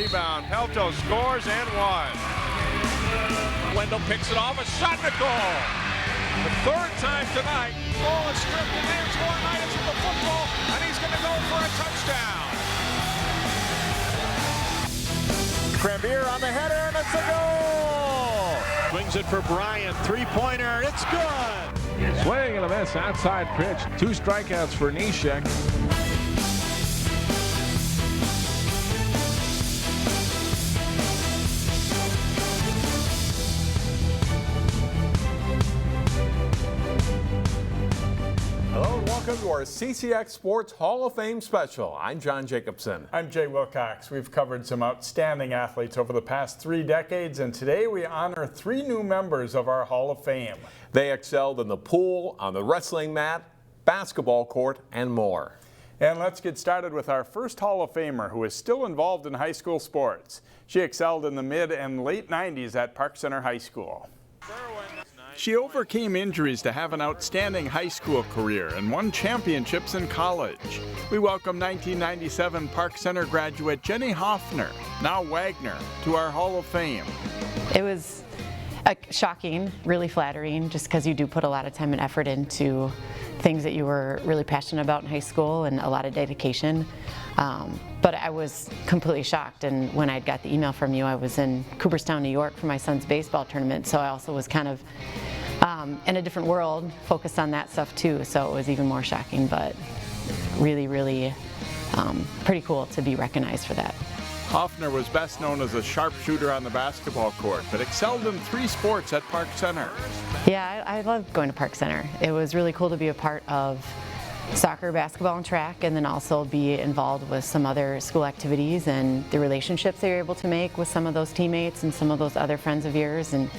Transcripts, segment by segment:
rebound. Pelto scores and one. Wendell picks it off, a shot and a goal. The third time tonight. Ball is stripped and there's Warnitis with the football, and he's going to go for a touchdown. Crambier on the header, and it's a goal! Swings it for Bryant, three-pointer, it's good! Swing and a miss, outside pitch. 2 strikeouts for Neshek. Hello and welcome to our CCX Sports Hall of Fame special. I'm John Jacobson. I'm Jay Wilcox. We've covered some outstanding athletes over the past 3 decades, and today we honor 3 new members of our Hall of Fame. They excelled in the pool, on the wrestling mat, basketball court, and more. And let's get started with our first Hall of Famer who is still involved in high school sports. She excelled in the mid and late 90s at Park Center High School. She overcame injuries to have an outstanding high school career and won championships in college. We welcome 1997 Park Center graduate Jenny Hoffner, now Wagner, to our Hall of Fame. It was shocking, really flattering, just because you do put a lot of time and effort into things that you were really passionate about in high school and a lot of dedication. But I was completely shocked, and when I got the email from you, I was in Cooperstown, New York for my son's baseball tournament, so I also was kind of in a different world, focused on that stuff too, so it was even more shocking, but really, really pretty cool to be recognized for that. Hoffner was best known as a sharpshooter on the basketball court, but excelled in 3 sports at Park Center. Yeah, I loved going to Park Center. It was really cool to be a part of soccer, basketball, and track, and then also be involved with some other school activities and the relationships they were able to make with some of those teammates and some of those other friends of yours. And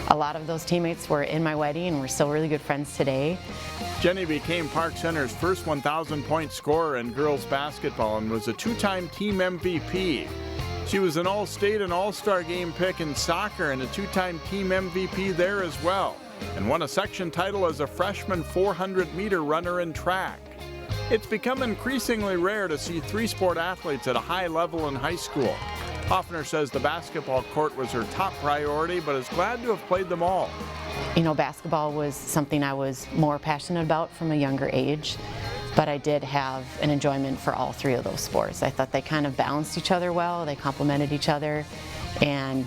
a lot of those teammates were in my wedding and we're still really good friends today. Jenny became Park Center's first 1,000-point scorer in girls basketball and was a 2-time team MVP. She was an All-State and All-Star game pick in soccer and a 2-time team MVP there as well, and won a section title as a freshman 400-meter runner in track. It's become increasingly rare to see 3-sport athletes at a high level in high school. Hoffner says the basketball court was her top priority, but is glad to have played them all. You know, basketball was something I was more passionate about from a younger age, but I did have an enjoyment for all 3 of those sports. I thought they kind of balanced each other well, they complemented each other, and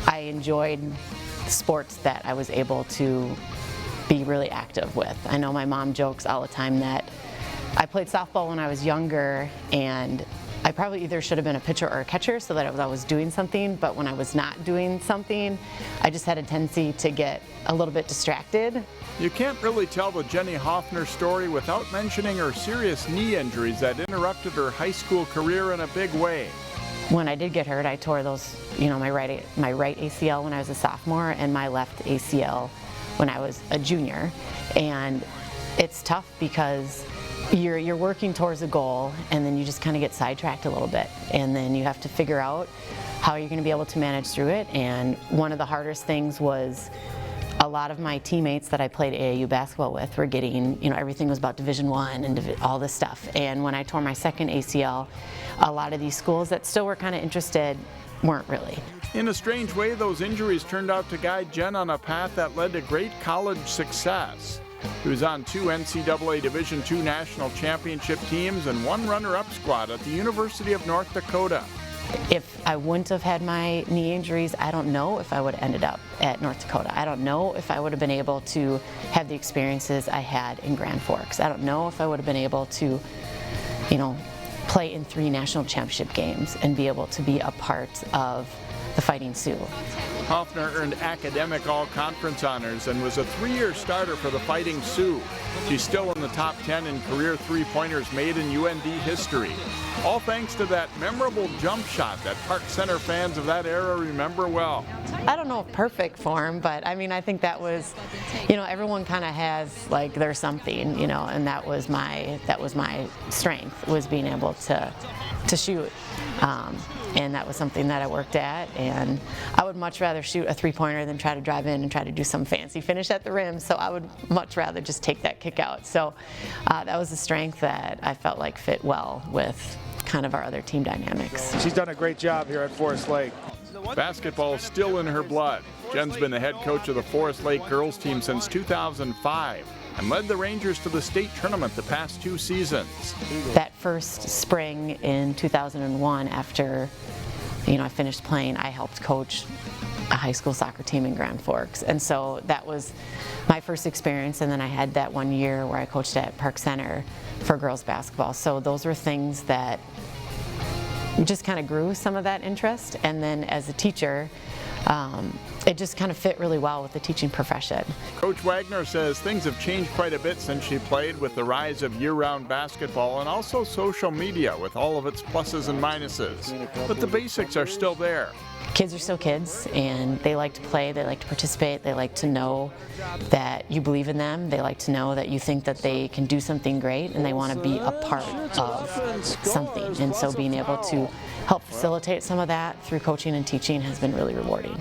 I enjoyed sports that I was able to be really active with. I know my mom jokes all the time that I played softball when I was younger, and I probably either should have been a pitcher or a catcher so that I was always doing something, but when I was not doing something, I just had a tendency to get a little bit distracted. You can't really tell the Jenny Hoffner story without mentioning her serious knee injuries that interrupted her high school career in a big way. When I did get hurt, I tore those, my right ACL when I was a sophomore and my left ACL when I was a junior. And it's tough because you're working towards a goal and then you just kind of get sidetracked a little bit, and then you have to figure out how you're going to be able to manage through it. And one of the hardest things was a lot of my teammates that I played AAU basketball with were getting, everything was about Division I and all this stuff. And when I tore my second ACL, a lot of these schools that still were kind of interested weren't really. In a strange way, those injuries turned out to guide Jen on a path that led to great college success. He was on 2 NCAA Division II national championship teams and 1 runner-up squad at the University of North Dakota. If I wouldn't have had my knee injuries, I don't know if I would have ended up at North Dakota. I don't know if I would have been able to have the experiences I had in Grand Forks. I don't know if I would have been able to, play in 3 national championship games and be able to be a part of the Fighting Sioux. Hoffner earned academic all-conference honors and was a 3-year starter for the Fighting Sioux. She's still in the top 10 in career 3-pointers made in UND history. All thanks to that memorable jump shot that Park Center fans of that era remember well. I don't know if perfect form, but I think that was, everyone kind of has there's something, and that was my strength, was being able to shoot. And that was something that I worked at, and I would much rather shoot a 3-pointer than try to drive in and try to do some fancy finish at the rim, so I would much rather just take that kick out. So that was a strength that I felt like fit well with kind of our other team dynamics. She's done a great job here at Forest Lake. Basketball's still in her blood. Jen's been the head coach of the Forest Lake girls team since 2005 and led the Rangers to the state tournament the past 2 seasons. That first spring in 2001, after I finished playing, I helped coach a high school soccer team in Grand Forks, and so that was my first experience. And then I had that 1 year where I coached at Park Center for girls basketball. So those were things that just kind of grew some of that interest. And then as a teacher, it just kind of fit really well with the teaching profession. Coach Wagner says things have changed quite a bit since she played, with the rise of year-round basketball and also social media with all of its pluses and minuses. But the basics are still there. Kids are still kids, and they like to play, they like to participate, they like to know that you believe in them, they like to know that you think that they can do something great, and they want to be a part of something. And so being able to help facilitate some of that through coaching and teaching has been really rewarding.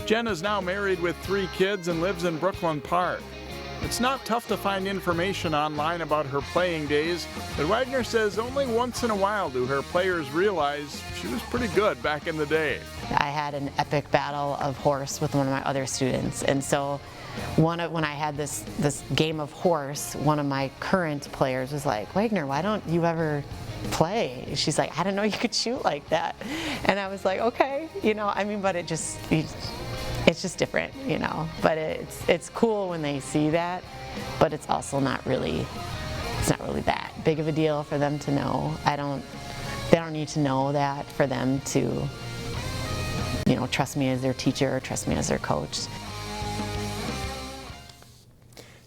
Jen is now married with 3 kids and lives in Brooklyn Park. It's not tough to find information online about her playing days, but Wagner says only once in a while do her players realize she was pretty good back in the day. I had an epic battle of horse with one of my other students, and so when I had this game of horse, one of my current players was like, "Wagner, why don't you ever play?" She's like, "I didn't know you could shoot like that." And I was like, okay, but it's just different, but it's cool when they see that, but it's also not really that big of a deal for them to know. They don't need to know that for them to, trust me as their teacher or trust me as their coach.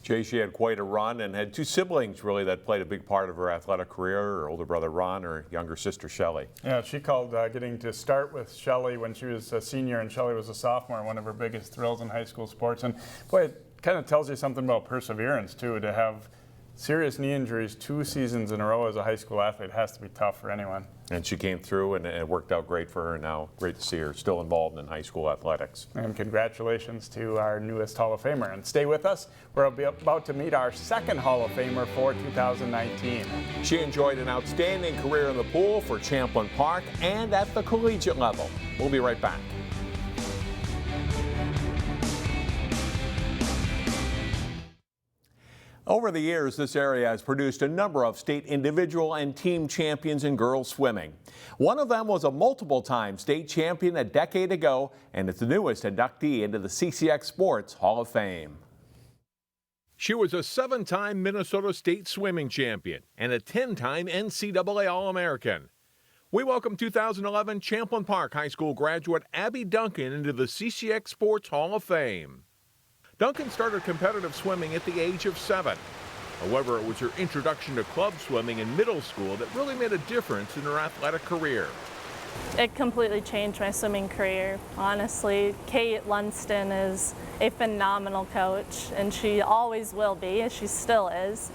Jay, she had quite a run and had 2 siblings really that played a big part of her athletic career, her older brother Ron, her younger sister Shelley. Yeah, she called getting to start with Shelley when she was a senior and Shelley was a sophomore, one of her biggest thrills in high school sports. And boy, it kind of tells you something about perseverance too, to have serious knee injuries 2 seasons in a row as a high school athlete. Has to be tough for anyone. And she came through, and it worked out great for her. Now, great to see her still involved in high school athletics. And congratulations to our newest Hall of Famer. And stay with us. We're about to meet our 2nd Hall of Famer for 2019. She enjoyed an outstanding career in the pool for Champlin Park and at the collegiate level. We'll be right back. Over the years, this area has produced a number of state individual and team champions in girls swimming. One of them was a multiple-time state champion a decade ago, and is the newest inductee into the CCX Sports Hall of Fame. She was a 7-time Minnesota State swimming champion and a 10-time NCAA All-American. We welcome 2011 Champlin Park High School graduate Abby Duncan into the CCX Sports Hall of Fame. Duncan started competitive swimming at the age of 7. However, it was her introduction to club swimming in middle school that really made a difference in her athletic career. It completely changed my swimming career, honestly. Kate Lunston is a phenomenal coach, and she always will be, and she still is.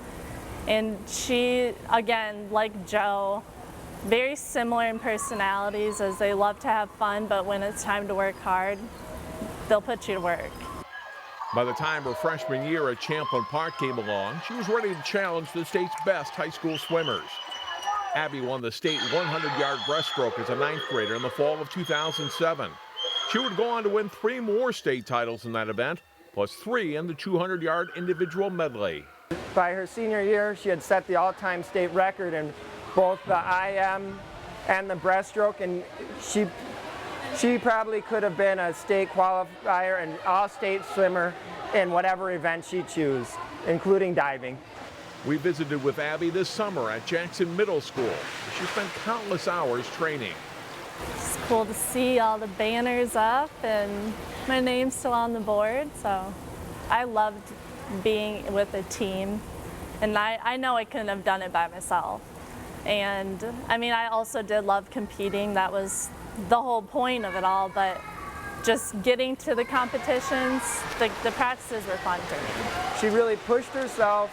And she, again, like Joe, very similar in personalities, as they love to have fun, but when it's time to work hard, they'll put you to work. By the time her freshman year at Champlin Park came along, she was ready to challenge the state's best high school swimmers. Abby won the state 100-yard breaststroke as a 9th grader in the fall of 2007. She would go on to win 3 more state titles in that event, plus 3 in the 200-yard individual medley. By her senior year, she had set the all-time state record in both the IM and the breaststroke, and she probably could have been a state qualifier and all-state swimmer in whatever event she chose, including diving. We visited with Abby this summer at Jackson Middle School. She spent countless hours training. It's cool to see all the banners up and my name's still on the board, so I loved being with a team, and I know I couldn't have done it by myself. And I mean, I also did love competing. That was the whole point of it all, but just getting to the competitions, the practices were fun for me. She really pushed herself,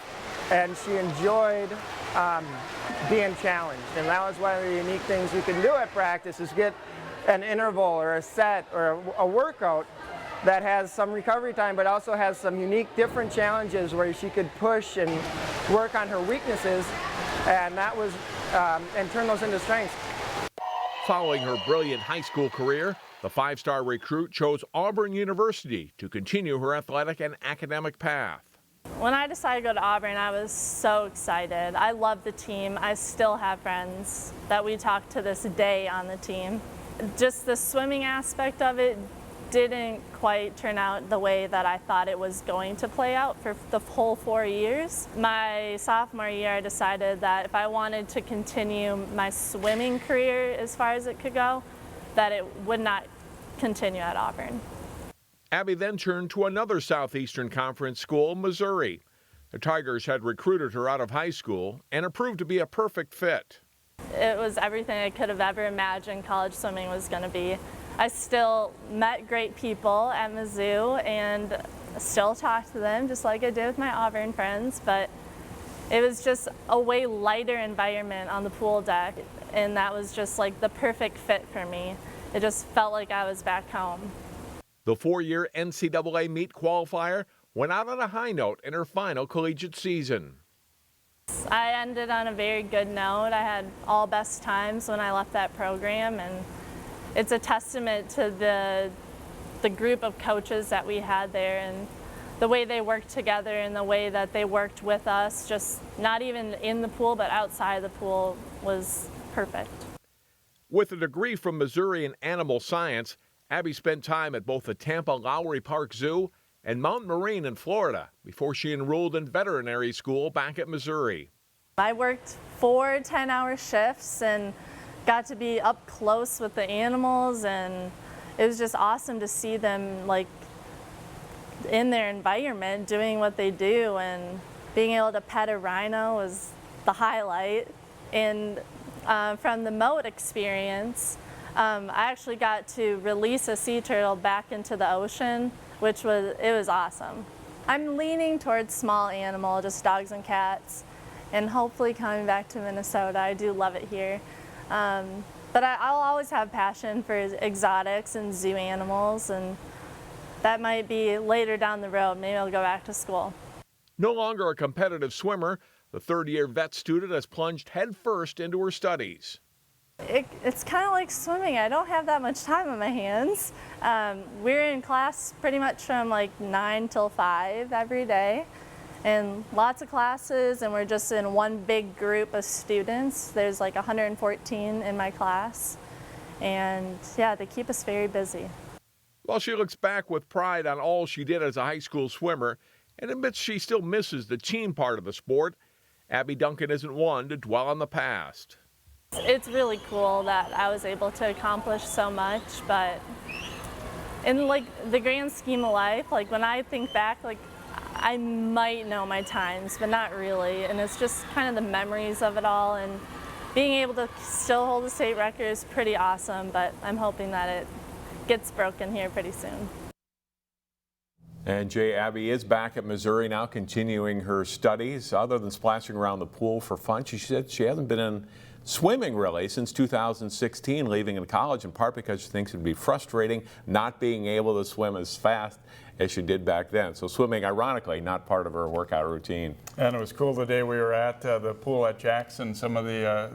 and she enjoyed being challenged, and that was one of the unique things you can do at practice, is get an interval or a set or a workout that has some recovery time, but also has some unique different challenges where she could push and work on her weaknesses, and that was and turn those into strengths. Following her brilliant high school career, the five-star recruit chose Auburn University to continue her athletic and academic path. When I decided to go to Auburn, I was so excited. I love the team. I still have friends that we talk to this day on the team. Just the swimming aspect of it didn't quite turn out the way that I thought it was going to play out for the whole 4 years. My sophomore year, I decided that if I wanted to continue my swimming career as far as it could go, that it would not continue at Auburn. Abbie then turned to another Southeastern Conference school, Missouri. The Tigers had recruited her out of high school, and it proved to be a perfect fit. It was everything I could have ever imagined college swimming was going to be. I still met great people at Mizzou and still talk to them just like I did with my Auburn friends, but it was just a way lighter environment on the pool deck, and that was just like the perfect fit for me. It just felt like I was back home. The four-year NCAA meet qualifier went out on a high note in her final collegiate season. I ended on a very good note. I had all best times when I left that program, and it's a testament to the group of coaches that we had there and the way they worked together and the way that they worked with us, just not even in the pool but outside the pool, was perfect. With a degree from Missouri in animal science, Abbie spent time at both the Tampa Lowry Park Zoo and Mountain Marine in Florida before she enrolled in veterinary school back at Missouri. I worked 4 10-hour shifts and got to be up close with the animals, and it was just awesome to see them like in their environment doing what they do, and being able to pet a rhino was the highlight. And from the moat experience, I actually got to release a sea turtle back into the ocean, which was awesome. I'm leaning towards small animal, just dogs and cats, and hopefully coming back to Minnesota. I do love it here. But I'll always have passion for exotics and zoo animals, and that might be later down the road. Maybe I'll go back to school. No longer a competitive swimmer, the third-year vet student has plunged headfirst into her studies. It's kind of like swimming. I don't have that much time on my hands. We're in class pretty much from like 9 till 5 every day, and lots of classes, and we're just in one big group of students. There's like 114 in my class, and yeah, they keep us very busy. While she looks back with pride on all she did as a high school swimmer and admits she still misses the team part of the sport, Abby Duncan isn't one to dwell on the past. It's really cool that I was able to accomplish so much, but in like the grand scheme of life, like when I think back, like I might know my times, but not really. And it's just kind of the memories of it all, and being able to still hold a state record is pretty awesome, but I'm hoping that it gets broken here pretty soon. And Jay, Abbie is back at Missouri now, continuing her studies. Other than splashing around the pool for fun, she said she hasn't been in swimming really since 2016, leaving in college in part because she thinks it'd be frustrating not being able to swim as fast as she did back then. So swimming, ironically, not part of her workout routine. And it was cool the day we were at the pool at Jackson. Some of the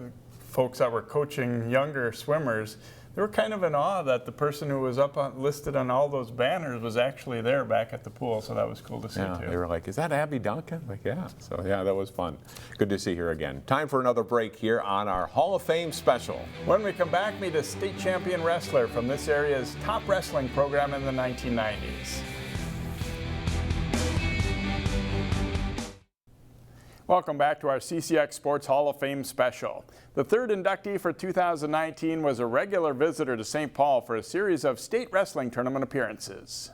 folks that were coaching younger swimmers, they were kind of in awe that the person who was listed on all those banners was actually there back at the pool, so that was cool to see too. They were like, is that Abby Duncan? Like, yeah. So yeah, that was fun. Good to see her again. Time for another break here on our Hall of Fame special. When we come back, meet a state champion wrestler from this area's top wrestling program in the 1990s. Welcome back to our CCX Sports Hall of Fame special. The third inductee for 2019 was a regular visitor to St. Paul for a series of state wrestling tournament appearances.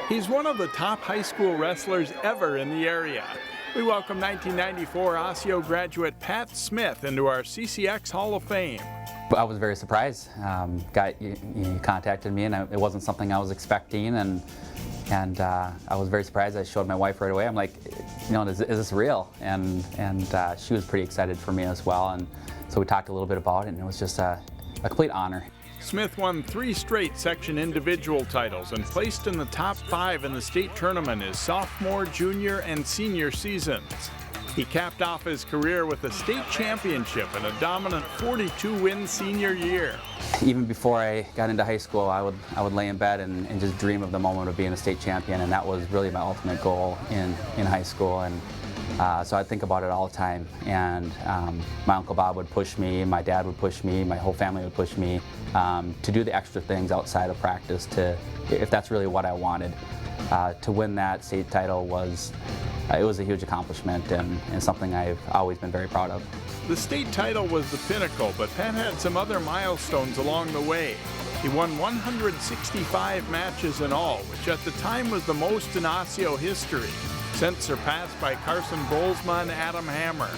He's one of the top high school wrestlers ever in the area. We welcome 1994 Osseo graduate Pat Smith into our CCX Hall of Fame. I was very surprised. You contacted me, and it wasn't something I was expecting, and I was very surprised. I showed my wife right away. I'm like, is this real? And she was pretty excited for me as well, and so we talked a little bit about it, and it was just a complete honor. Smith won 3 straight section individual titles and placed in the top 5 in the state tournament his sophomore, junior, and senior seasons. He capped off his career with a state championship and a dominant 42-win senior year. Even before I got into high school, I would lay in bed and just dream of the moment of being a state champion, and that was really my ultimate goal in high school. And so I think about it all the time. And my Uncle Bob would push me, my dad would push me, my whole family would push me to do the extra things outside of practice, if that's really what I wanted. To win that state title was a huge accomplishment and something I've always been very proud of. The state title was the pinnacle, but Pat had some other milestones along the way. He won 165 matches in all, which at the time was the most in Osseo history, since surpassed by Carson Bolzma and Adam Hammer.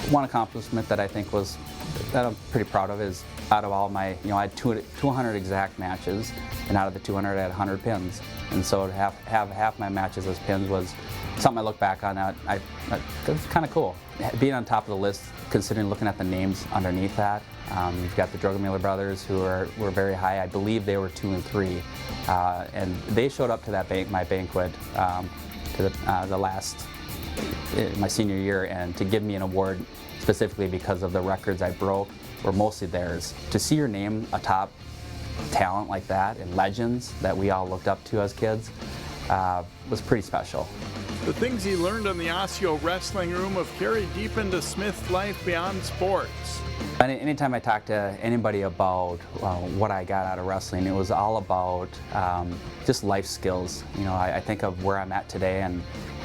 One accomplishment that I think that I'm pretty proud of is out of all my, I had 200 exact matches, and out of the 200 I had 100 pins. And so to have half my matches as pins was something I look back on that it was kind of cool. Being on top of the list, considering looking at the names underneath that, you've got the Drogemiller brothers who were very high. I believe they were 2 and 3, and they showed up to that my banquet to the last my senior year, and to give me an award specifically because of the records I broke were mostly theirs. To see your name atop talent like that and legends that we all looked up to as kids was pretty special. The things he learned in the Osseo wrestling room have carried deep into Smith's life beyond sports. Anytime I talk to anybody about what I got out of wrestling, it was all about just life skills. I think of where I'm at today, and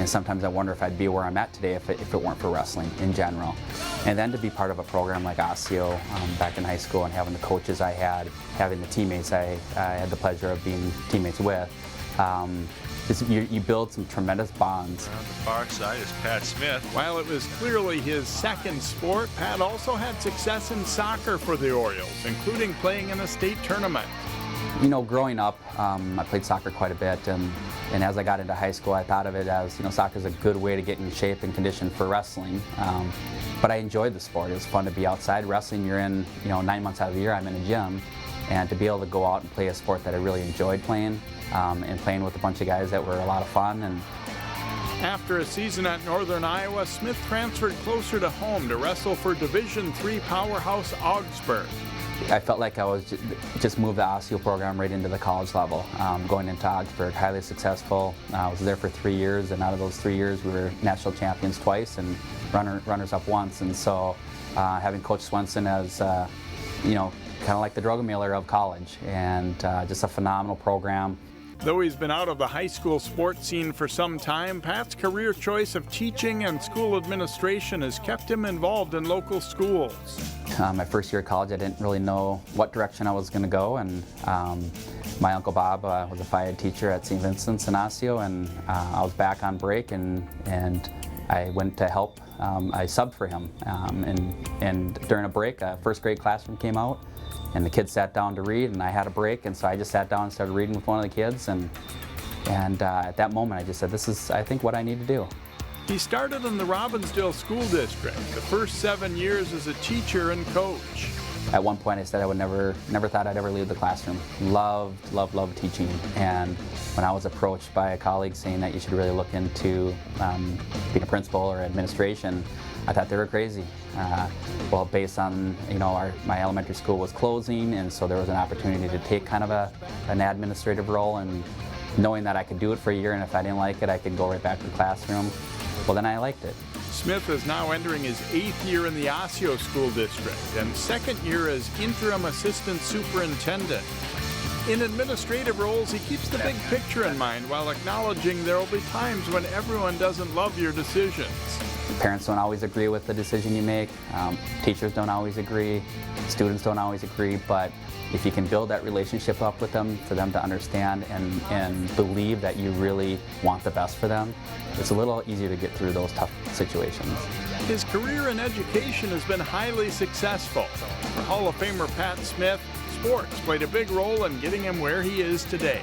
sometimes I wonder if I'd be where I'm at today if it weren't for wrestling in general. And then to be part of a program like Osseo back in high school, and having the coaches I had, having the teammates I had the pleasure of being teammates with, you build some tremendous bonds. On the far side is Pat Smith. While it was clearly his second sport, Pat also had success in soccer for the Orioles, including playing in a state tournament. Growing up, I played soccer quite a bit, and as I got into high school, I thought of it as, soccer is a good way to get in shape and condition for wrestling. But I enjoyed the sport. It was fun to be outside. Wrestling, you're in, 9 months out of the year, I'm in a gym, and to be able to go out and play a sport that I really enjoyed playing, and playing with a bunch of guys that were a lot of fun. And after a season at Northern Iowa, Smith transferred closer to home to wrestle for Division III powerhouse Augsburg. I felt like I was just moved the Osseo program right into the college level, going into Augsburg, highly successful. I was there for 3 years, and out of those 3 years, we were national champions twice and runners-up once. And so having Coach Swenson as, kind of like the Drogemiller of college, and just a phenomenal program. Though he's been out of the high school sports scene for some time, Pat's career choice of teaching and school administration has kept him involved in local schools. My first year of college, I didn't really know what direction I was going to go, and my Uncle Bob was a Phi Ed teacher at St. Vincent's in Osseo, and I was back on break, and I went to help. I subbed for him, and during a break, a first grade classroom came out, and the kids sat down to read, and I had a break, and so I just sat down and started reading with one of the kids, and at that moment I just said, this is, I think, what I need to do. He started in the Robbinsdale School District, the first 7 years as a teacher and coach. At one point I said I would never thought I'd ever leave the classroom. Loved teaching, and when I was approached by a colleague saying that you should really look into being a principal or administration, I thought they were crazy. Well, based on, my elementary school was closing, and so there was an opportunity to take kind of an administrative role, and knowing that I could do it for a year, and if I didn't like it, I could go right back to the classroom. Well, then I liked it. Smith is now entering his 8th year in the Osseo School District and 2nd year as interim assistant superintendent. In administrative roles, he keeps the big picture in mind while acknowledging there will be times when everyone doesn't love your decisions. Parents don't always agree with the decision you make. Teachers don't always agree. Students don't always agree. But if you can build that relationship up with them, for them to understand and believe that you really want the best for them, it's a little easier to get through those tough situations. His career in education has been highly successful. For Hall of Famer Pat Smith, sports played a big role in getting him where he is today.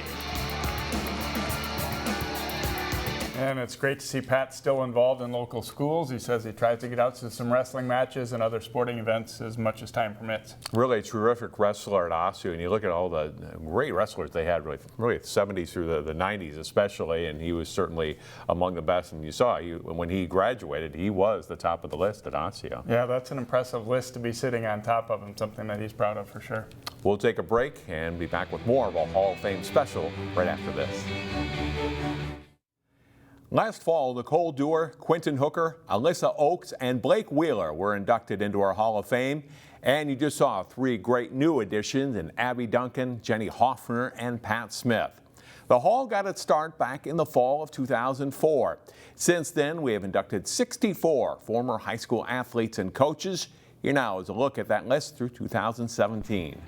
And it's great to see Pat still involved in local schools. He says he tries to get out to some wrestling matches and other sporting events as much as time permits. Really a terrific wrestler at Osseo, and you look at all the great wrestlers they had, really the 70s through the 90s especially, and he was certainly among the best. And you saw when he graduated, he was the top of the list at Osseo. Yeah, that's an impressive list to be sitting on top of, and something that he's proud of for sure. We'll take a break and be back with more of our Hall of Fame special right after this. Last fall, Nicole Dewar, Quentin Hooker, Alyssa Oakes, and Blake Wheeler were inducted into our Hall of Fame. And you just saw 3 great new additions in Abby Duncan, Jenny Hoffner, and Pat Smith. The Hall got its start back in the fall of 2004. Since then, we have inducted 64 former high school athletes and coaches. Here now is a look at that list through 2017.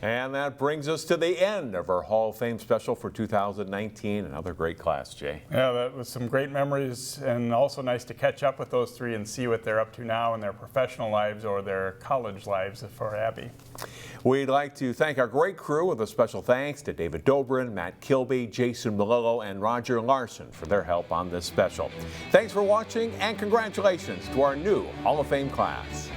And that brings us to the end of our Hall of Fame special for 2019. Another great class, Jay. Yeah, that was some great memories, and also nice to catch up with those 3 and see what they're up to now in their professional lives or their college lives for Abbie. We'd like to thank our great crew with a special thanks to David Dobrin, Matt Kilby, Jason Malillo, and Roger Larson for their help on this special. Thanks for watching, and congratulations to our new Hall of Fame class.